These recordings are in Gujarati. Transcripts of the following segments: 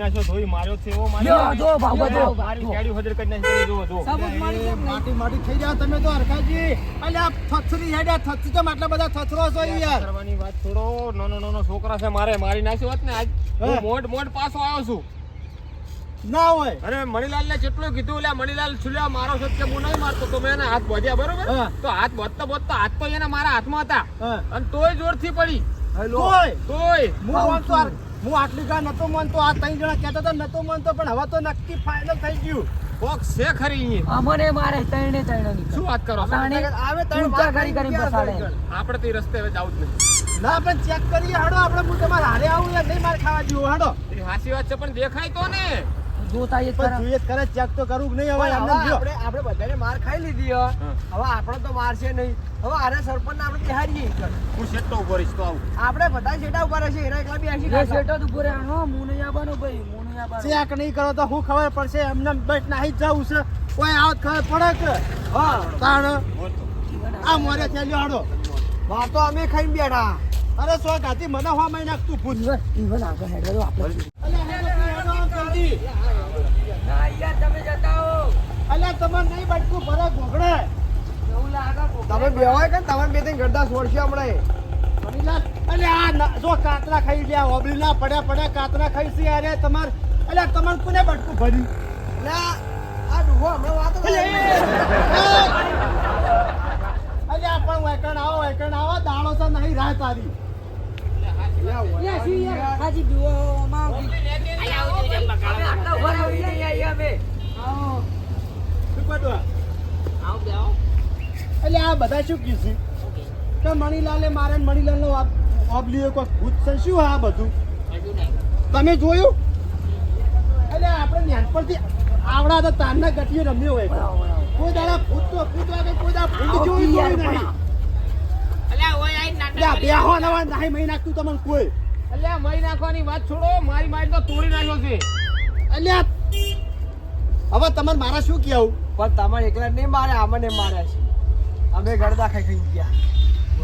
નાખ્યો ધોઈ માર્યો છે એવો લ્યો જો બાબા જો મારી ગાડી હજર કરી નાખી જો જો માટી થઈ ગયા તમે તો હરખાજી. અલ્યા થથરી હેડ્યા થથરી તો આટલા બધા થથરો છો યાર. કરવાની વાત છોડો. નાનો છોકરા છે મારે મારી નાખ્યો હોત ને આજ હું મોડ પાછો આવ્યો છું. ના હોય અરે મણીલાલ ને જેટલું કીધું એટલે મણીલાલ છુલ્યા મારો છે કે હું નહીં મારતો તો મેં એને હાથ બોધ્યા બરોબર. તો હાથ બોધતા હાથ તો એના મારા હાથમાં હતા અને તોય જોરથી પડી. હું આટલી કા નતો માનતો. આ ત્રણ જણા કહેતા હતા નતો માનતો પણ હવે તો નક્કી ફાઇનલ થઈ ગયું. કોક છે ખરી અમને મારે ત્રણે ની શું વાત કરો આવે ઊંચા કરી કરી બસાડે. આપણે તો રસ્તે હવે જાવું જ નહીં. ના આપણે ચેક કરીએ હડો. આપણે હું તમારે હારે આવું યાર નહીં માર ખાવા જેવું હડો. એ હાચી વાત છે પણ દેખાય તો ને જોતા એ પણ જોઈએ કરે ચેક તો કરવું નહીં. હવે આપણે બધાને માર ખાઈ લીધી હવે આપણો તો મારશે નહીં. હવે આરે સરપંચ ને આપણે બિહારીએ હું સેટો ઉભો રહીશ તો આવું. આપણે બધા શેટા ઉપર હશે એના એકલા બી એ સેટો તો પૂરે આનો મું નહીં આવવાનો ભાઈ મું નહીં આવવાનો. ચેક નહીં કરો તો હું ખબર પડશે. એમને બસ નાહી જ જવું છે. કોઈ આવત ખબર પડે કે હા તાણ આ મોરે ચાલ્યો હડો. માર તો અમે ખાઈને બેઠા. અરે સો ગાતી મને હો મહિના નાખતું ભૂત. ઈવન આગળ હેડો આપણે. ના યાર તમે જતા હો. અલ્યા તમને નહીં બટકું ભરે ઘોઘડે. એવું લાગે તમે બેવાય કે તમે બે ત્રણ ગરદા છોડશે હમણાં. અલ્યા જો કાતરા ખાઈ ગયા ઓબલી ના પડ્યા કાતરા ખાઈ છે યાર તમાર. અલ્યા તમને કોને બટકું ભર્યું? ના આ ડુહો હમણાં વાતો કરે. અલ્યા પણ વેકણ આવો દાડો તો નહીં રાહ તારી. હાજી બીઓ માં આટલા ભર આવી નહીં આયા બે. શું પડવા? અલ્યા આ બધા શું કીધું કે મણીલાલે મારે મણીલાલનો ઓબલીઓ કોઈ ભૂત છે શું આ બધું તમે જોયું? અલ્યા આપણે નાનપણથી આવડા તો તારના ગટીએ રમ્યો હોય. કોઈ દાડા ભૂત તો ભૂત વાગે કોઈ દાડા ભૂત જોયું નહીં. બેહો નવા નહીં મહી નાખતું તમને કોઈ. અલ્યા મરી નાખવાની વાત છોડો. મારી તો તોડી નાખ્યો છે. અલ્યા હવે તમારે મારા શું કહેવું? પણ તમારે એકલા નહીં મારે અમને માર્યા છે. અમે ગરદા ખાઈ ગયા.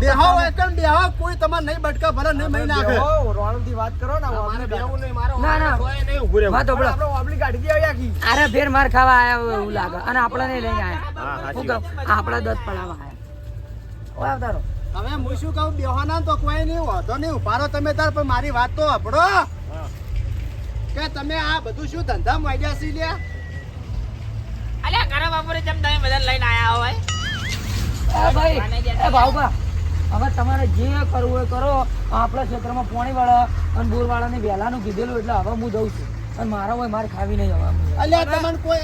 બેહો એકણ બેહો કોઈ તમારે નહીં બટકા ભલે નહીં મહી નાખે. રોણથી વાત કરો ને મારે બેવું નહીં મારો ના, ના. કોઈ નહીં ઊભું રહેવું. વાત ઓબળો. આપણે ઓબલી કાઢી દે આખી. અરે ફેર માર ખાવા આયા હોય એવું લાગે અને આપણને લઈને આયા. હા, સાચી હું વાત. કહું આપણા દસ પડાવવા આયા. ઓય આવતારો. હવે હું શું કહું બેહોના તો કોઈ નહીં વાંધો નહીં ઉભારો તમે તાર પણ મારી વાત તો સાંભળો કે તમે આ બધું શું ધંધા માંડ્યા છે લ્યા? અલ્યા ઘરે બાપુરે જેમ તમે બધા લઈને આયા હોય. એ ભાઈ એ ભાઉભા હવે તમારે જે કરવું હોય કરો. આપણા ક્ષેત્રમાં પોણી વાળા અને બોર વાળાને વહેલાનું કીધેલું એટલે હવે હું જઉં છું અને મારા હોય મારે ખાવી નહીં હવે. અલ્યા તમને કોઈ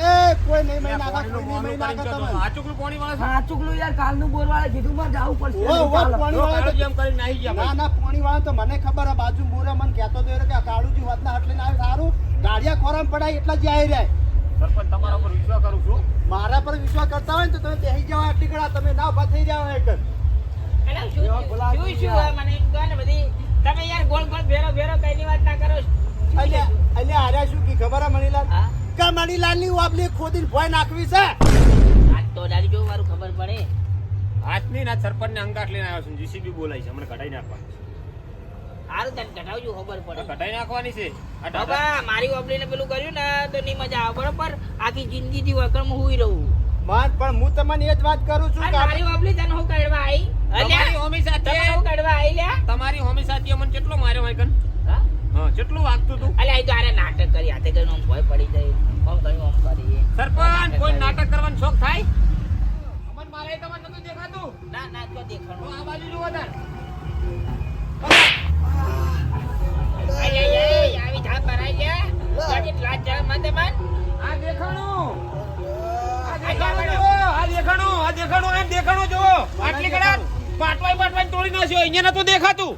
નહીં મહી નાખે કોઈ નહીં મહી નાખે તમે. આ ચૂકલું કોની વાળા છે? હા ચૂકલું યાર કાલનું બોર વાળા કીધું મારે જવું પડશે. ઓ પાણી વાળા તો- જેમ કરીને નાહી ગયા ભાઈ. ના પાણી વાળા તો મને ખબર આ બાજુ બોરા મને કહેતો તો કે કાળુજી વાતના હાટ લઈને આવે સારું ગાડિયા ખોરામ પડાય એટલા જ આવી રહ્યા. સરપંચ તમારા પર વિશ્વાસ કરું છું. મારા પર વિશ્વાસ કરતા હોય ને તો તમે બેસી જાવ આટલી કડા તમે ના ઉભા થઈ જાવ એક અલ્યા શું હોય મને એમ કહો ને બધી તમે યાર ગોળ ભેરો કઈની વાત ના કરો. અલ્યા આર્યા શું કી ખબર હે મણીલાલ હા? કે મણીલાલ ની ઓબલી ખોદીને ભોય નાખવી છે. આજ તો દાદી જો મારું ખબર પડે. હાથની ના સરપંચ ને અંગાટ લઈને આવ્યો છું. જીસીબી બોલાય છે હમણાં કઢાઈ નાખવાની. સારું તને કઢાવજો ખબર પડે. કઢાઈ નાખવાની છે. આ બાબા મારી ઓબલીને પેલું કર્યું ને તો નહીં મજા આવે બરોબર. આખી જિંદગી વકરમાં હુઈ રહું. માન પણ હું તમને એ જ વાત કરું છું અને કે મારી ઓબલી તને હું કડવા આવી. તમારી હોમી સાથે તને હું કડવા આવી લ્યા. તમારી હોમી સાથે મને કેટલો માર્યો હોય કન? હા? હા કેટલું વાગતું તું? અલ્યા આ તો આરે નાટક કરી હાથે કરીને આમ ભય પડી જાય. આમ કર્યું આમ કરી. સરપંચ કોઈ નાટક કરવાનો શોખ થાય? અમન મારે તમને નતું દેખાતું? ના ના તો તો દેખાણું. આ બાજુ જુઓ તાર. આવી ધાપ ભરાઈ ગયા. ગાડી લાજ જરા મત મન. આ દેખાણું. આ દેખાણું એમ દેખાણું જો. આટલી કડા પાટવાઈ તોડી નાખ્યો. અહીંયા નતું દેખાતું.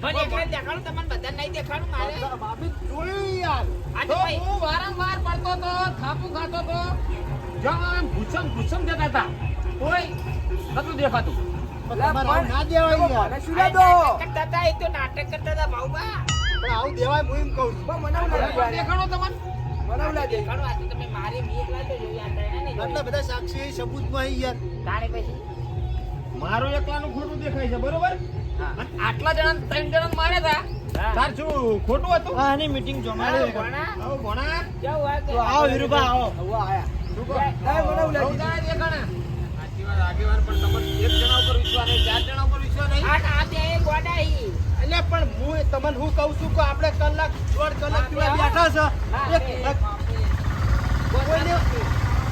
મને એકલા દેખાણું તમને બધા નહીં દેખાણું મારે. ભાભી જોયું યાર આ તો તો ભાઈ હું વારંવાર પડતો તો થાપુ ખાતો તો જમ ભૂસમ જતા હતા. કોઈ નતું દેખાતું. તમારે આવું ના દેવાય યાર. શું લાદો? નાટક કરતા હતા, એ તો નાટક કરતા હતા ભાઉબા. પણ આવું દેવાય હું એમ કહું છું. મને એવું લાગે. દેખાણો તમને? મને એવું લાગે. દેખાણું આ તો તમે મારી બી એકલા તો જોઈ આતા એને નહીં આટલા બધા સાક્ષી સબૂતમાં અહીં યાર તારે પછી મારું એકલાનું ખોટું દેખાય છે બરોબર. હા. અને આટલા જણા ત્રણ જણા માર્યા હતા તાર શું ખોટું હતું? આની મીટિંગ જમાડી ભણા આવો ભણા. કેવું હોય કે આવો વીરુભા આવો હવે આયા રૂકો. કાંઈ મને એવું લાગી. બહુ દાડા દેખાણા. સાચી વાત, આગેવાન, પણ તમને એક જણા ઉપર વિશ્વાસ નહીં, 4 જણા ઉપર વિશ્વાસ નહીં. આ બે ગોડાઈ એટલે પણ હું તમને હું કહું છું કે આપણે કલાક 1.5 કલાક થી બેઠા છે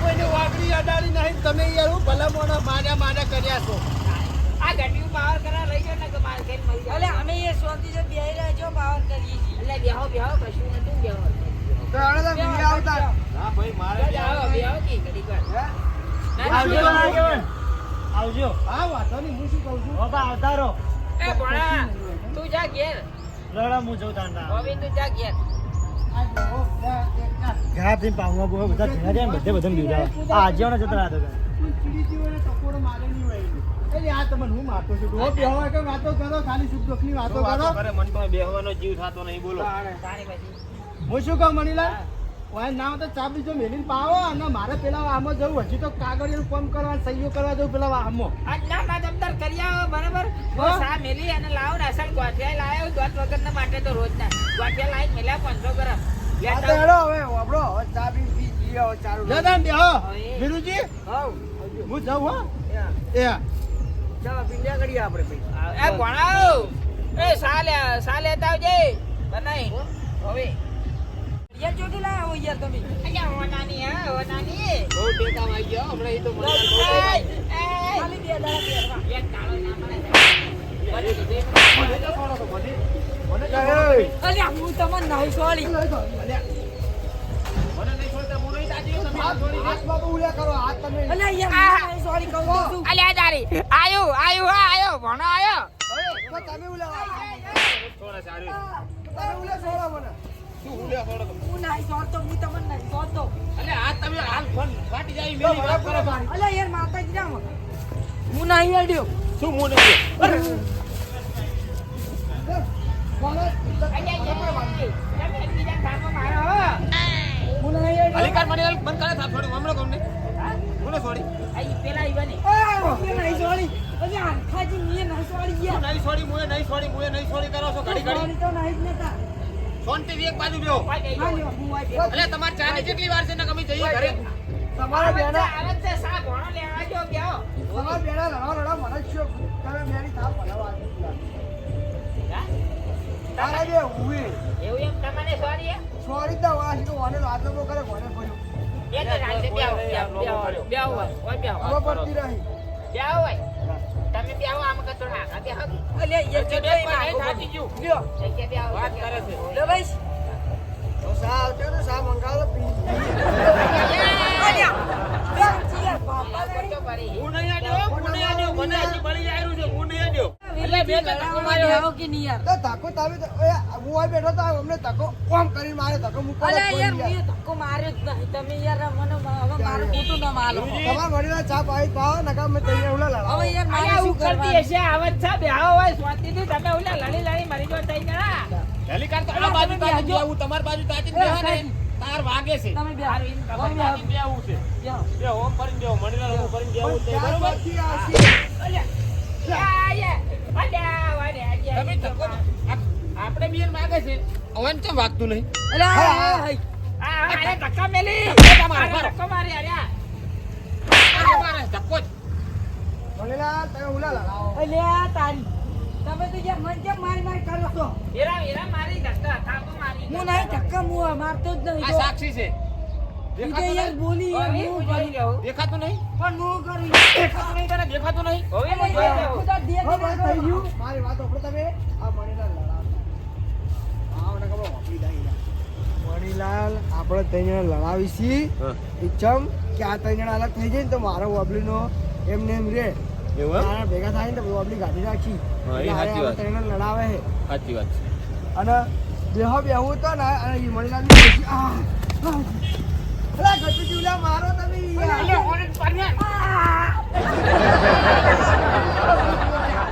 કોઈને વાગડી અડાડી નહીં તમે યાર હું ભલા મોણા માન્યા કર્યા છો આ ઘડિયું પાવર કરા લઈ જાઓ ને કે માર કઈ મળી જાય. અલે અમે એ શાંતિ છે બેહી રહ્યા છો પાવર કરીએ છીએ એટલે બેહો બેહો કશું નતું બેહો. તો આને તો બીજા આવતા હા ભાઈ, મારે બેહો બેહો કે ઘડીક વાર. આવજો હા વાંધો નહીં હું શું કહું છું બાબા આવતા રહો એ ભણા તું જા ઘેર. લડા હું જઉં તાંડા ગોવિંદ તું જા ઘેર. ઘાથી પાવવા બહુ બધા ભેગા થયા ને બધે બધાને બીવડાવે. આ આજ્યાનો જતો રાતો તો વાતો કરે, મને તો બેહવાનો જીવ થતો નહીં, બોલો. તારી પછી હું શું કહું મણીલાલ વાય ના તો ચા બીજો મેલીને પાવો અને મારે પેલા વાહમાં જવું હજી તો કાગળિયું કામ કરવા સહીઓ કરવા જવું પેલા વાહમાં આજના માધમદાર કરી આવો બરાબર. હા. સા મેલી અને લાવો ને અસલ ગોઠિયા લાવ્યો દોત વગરના માટે તો રોજ ના ગોઠિયા લાવી મેલ્યા 500 ગ્રામ. આ લેતા તો આવો. હેડો હવે વાપરો હવે ચા પી જઈએ હવે ચાલુ દાદા બેહો હવે. વીરુજી હાઉ હું જાઉં હો એ ચાલો પીંડ્યા કરીએ આપણે ભાઈ એ ભણાવ એ સા લેતા આવજે બનાઈ હવે યાર ચોટી લાયા હો યાર તમે અહીંયા હોનાની હા હોનાની બહુ ટેકામાં આવી ગયા હો, હમણાં ઈ તો મને એય, બહુ એય. ખાલી બે દાડા પહેરવા. એક કાળો ના મળે. મને તો થોડો તો મને અલ્યા હું તમને નહીં સોળી મને નહીં છોડતા, હું નહીં તાજી, તમે આ છોડી દે. હાથ બાબુ ઉલ્યા કરો હાથ તમે અલ્યા યાર હું નહીં સોળી કહું તો શું અલ્યા તારી આયો આયો હા આયો ભણો આયો તો તમે ઉલ્યા થોડા સારું. તમે ઉલ્યા છોડો મને શું ઉલ્યા થોડો તો? હું નહીં સોળતો હું તમને નહીં સોળતો અલે આ તમે હાલ ફોન ફાટી જાય, મેલી વાત કરો છો. અલ્યા યાર માતાજી જામ હું નહીં અડ્યો શું મું નહીં? તમે એકબીજા થાપો મારો હો. હું નહીં અડ્યો અલીકાર મને બંધ કરે થાપ છોડી, હમણાં કોણ નહીં? કોને છોડી? આ ઈ પેલા ઈવાની હું નહીં સોળી અલ્યા આખાજી મેં નહીં સોળી હું યાર નહીં છોડી, મુએ નહીં છોડી, મુએ નહીં છોડી કરો છો ઘડી ઘડી. સોળી તો નહીં જ નતા શાંતિથી એક બાજુ બેહો. કોઈ ગઈ હા ગયો. લ્યો, હું આવી અલે તમારે ચાની કેટલી વાર છે ને અમે જઈએ ઘરે? તમારા બેના આવે છે સા ભણો લેવા જો બેહો. તમારા બેના લડો મને જ છો તમે મેરી થાપ ભલાવા હા? તારા બે ઉવી એવું એમ તમને સોરી હે? સોરી તો વાસી તો વાને લાતો નો કરે કોને પડ્યો એ તો રાતે બેહો બેહો બેહો હોય ઓય બેહો હવે પડતી રહી બેહો હોય તમે બેહો આમ કતો હા બેહો અલ્યા યાર જે જગ્યાએ બે નાખો. થાકી ગયું. લ્યો જગ્યા બેહો વાત કરે છે. લે ભાઈ તો સા આવતો તો સા મંગાવો પી અલ્યા યાર બાપા રે તો પડી હું નહીં આડ્યો, હું નહીં આડ્યો. મને હજી બળી જાય રહ્યું છે, હું નહીં આડ્યો. એટલે બે ધક્કો માર્યો આવો કે નહીં યાર તો ધક્કો તાવે તો ઓય હું આ બેઠો તો અમને ધક્કો કોમ કરીને મારે ધક્કો મૂકો અલ્યા યાર મેં ધક્કો માર્યો જ નહીં તમે યાર મને હવે મારું ખોટું ના માલો તમારા વડીલા ચા પાઈ પાવ નકા મેં તઈને ઉલા લડા હવે યાર મારે અલ્યા શું ઉકળતી કરવાનું હશે આવત છે બેહો હોય શાંતિથી તમે ઓલા લડી લડી મરી ગયો તઈ જણા હેલિકાર તો આ અલા, બાજુ તમે તાકી બેહજો. બેહવું, તમારી બાજુ તાકી એ બેહો ને, હકાજી. તાર વાગે છે. તમે બે મારું ઈન તમારે હવે તાકી બેહવું છે. યાર બે હોમ ફરીને બેહો, મણીલાલ હોમ ફરીને બેહવું છે, ચા બરોબર? પાછી આસી તમે ધક્કો આપણે બેન વાગે છે, હવે કેમ વાગતું નહીં? અલ્યા ધક્કા મેલી ધક્કો મારો, મારો. ધક્કો મારી અલ્યા મારે ધક્કો જ. વડીલા તમે ઉલા લડાવો અલ્યા તારી તમે તો યાર મન કેમ મારી મારી કરો છો હીરા હીરા મારી ધક્કા થાપો મારી હું નહીં ધક્કા હું મારતો જ આ નહીં સાક્ષી છે. ઈ તો દેખાતું યાર નહીં? બોલી યાર હવે હું હું જોઈ કરું રહ્યો દેખાતું નહીં? પણ હું કરું દેખાતું નહીં તને? દેખાતું નહીં? હવે હું જોઈ રહ્યો ખુદા દે હો બસ થઈ ગયું મારી વાત ઓપડો તમે આ મણીલાલ લડાવો આવ નકા બો વાપરી દાઈ મણીલાલ આપણે તઈને લડાવી છી ઈચમ કે આ તઈને અલગ થઈ જાય ને તો મારો વબલીનો એમને એમ રે એવું એમ? તારા ભેગા થાય ને તો વબલી ગાડી રાખી હા, એ સાચી વાત. તઈને લડાવે હે સાચી વાત છે. અને બેહો બેહું તો ને અને ઈ મણીલાલ ની બેસી અલા ગટુ જીવલા મારો તમે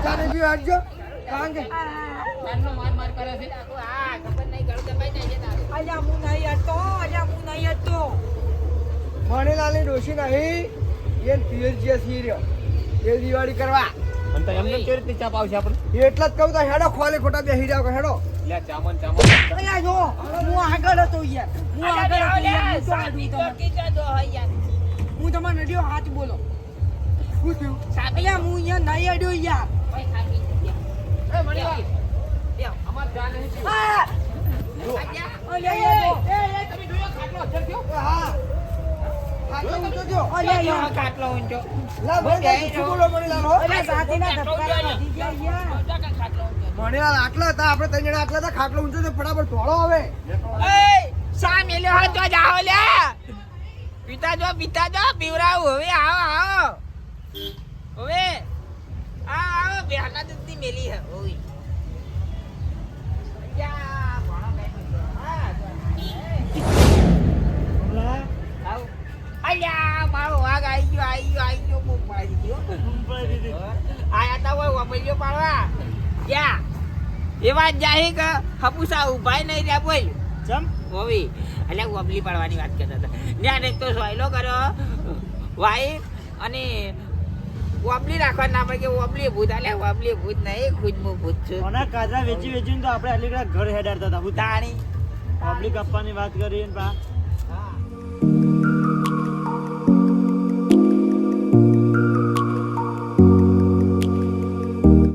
ચાને બી વાગજો કારણ કે કાનનો માર માર કરે છે. હા ખબર નહીં ગળું દબાઈ જાય છે તારું અલ્યા હું નહીં હટતો અલ્યા હું નહીં હટતો મણીલાલની ડોશી નહીં એ પિયર જે સી રહ્યો એ દિવાળી કરવા અને તો એમને કેવી રીતે ચા પાવશે આપણે એટલે જ કહું તો હેડો ખોલે ખોટા બેહી જાવ હેડો લે ચામન અલ્યા જો હું આગળ હતો યાર હું આગળ હતો યાર. હું તો શાંતિ અડું તમને. ચોકી જો હોય યાર. હું તમને અડ્યો હાથ બોલો શું થયું શાંતિ અલ્યા હું અહીંયા નહીં અડ્યો યાર. ભાઈ, શાંતિ. એ મણીલાલ બેહો. અમાર ચા નહીં પીવું. આ! અલ્યા યાર જો. તમે જોયો ખાટલો અધર થયો હા આટલો ઊંચો થયો અલ્યા બેહો, યાર. ખાટલો ઊંચો. લા ભાઈ શું બોલો મણીલાલ હો અલ્યા સાથીના ધબકારા વધી ગયા યાર. ખાટલો ઊંચો. મણીલાલ આટલા હતા આપણે ત્રણ જણા આટલા હતા ખાટલો ઊંચો છે ફટાફટ ધોળો હવે એય, શા મેલ્યો હાથ જો જાઓ લ્યા. પિતા જો પીવરાવ હવે આવો હવે આવો બેહના દૂધની મેલી હે ઓય યા ભણો કઈ હા આવ અલ્યા મારો વાઘ આવી ગયો બૂમ પાડી ગયો આયા તા હોય વપલ્યો પાડવા યા એવા જાહી કે હપુસા ઉભાઈ નહીં રહ્યા બોલ ચમ હોવી એટલે વબલી પાડવાની વાત કરતા હતા ત્યાં એક તો સોયલો કર્યો વાઈફ અને વબલી રાખવા ના પડે કે વબલી ભૂત એટલે વબલી ભૂત નહીં ખુદમું ભૂત છું કોના કાચા વેચીને તો આપણે અલીગઢ ઘર હેડાડતા હતા હું તાણી પબ્લિક આપવાની વાત કરી ને